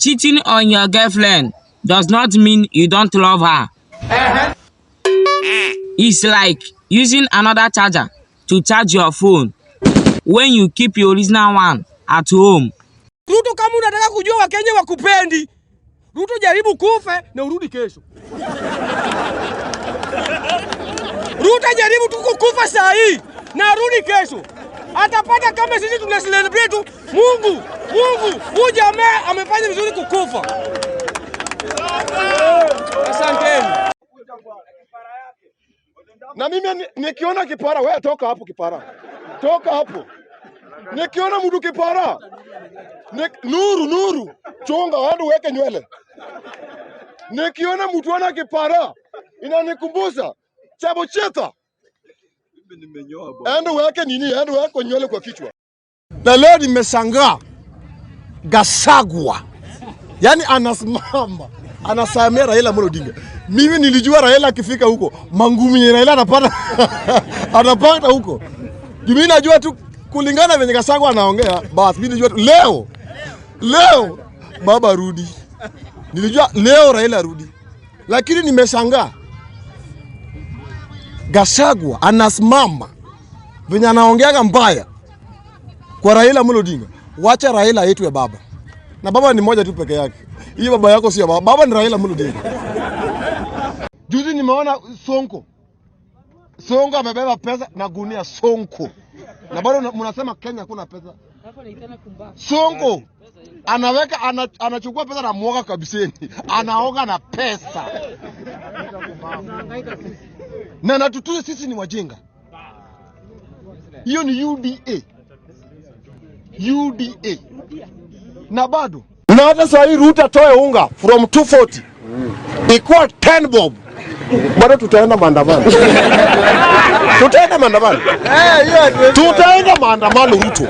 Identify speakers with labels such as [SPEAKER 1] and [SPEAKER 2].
[SPEAKER 1] Cheating on your girlfriend does not mean you don't love her. It's like using another charger to charge your phone when you keep your original one at home.
[SPEAKER 2] Ruto, kama unataka kujua Wakenya wakupendi, Ruto jaribu kufe na urudi kesho. Ruto jaribu tu kukufa saa hii na rudi kesho. Atapata kama sisi tuna celebrate Mungu, huyu jamaa amefanya vizuri kukufa. Asanteni.
[SPEAKER 3] Na mimi nikiona kipara, wewe toka hapo kipara. Toka hapo. Nikiona mtu kipara, Nuru, chonga hadi weke nywele. Nikiona mtu ana kipara, inanikumbusha Chabo Cheta. Endo weke nini? Endo weke nywele kwa kichwa. Na leo nimeshangaa Gachagua. Yaani anasimama, anasamea Raila Amolo Odinga. Mimi nilijua Raila akifika huko, mangumi Raila anapata huko. Mimi najua tu kulingana venye Gachagua anaongea, basi mimi nilijua leo baba rudi. Nilijua leo Raila rudi. Lakini nimeshangaa Gachagua anasimama venye anaongeaga mbaya kwa Raila Amolo Odinga. Wacha Raila aitwe baba. Na baba ni moja tu peke yake. Hii baba yako sio baba. Baba ni Raila Amolo Odinga. Juzi nimeona Sonko amebeba pesa na gunia Sonko. Na bado mnasema Kenya hakuna pesa. Sonko anachukua pesa na mwoga kabiseni. Anaoga na pesa. Na natutuze sisi ni wajinga. Hiyo ni UDA. Na bado. Na hata saa hii Ruto atoe unga from 240. Ikuwa 10 bob. Bado tutaenda maandamano. Tutaenda maandamano Ruto.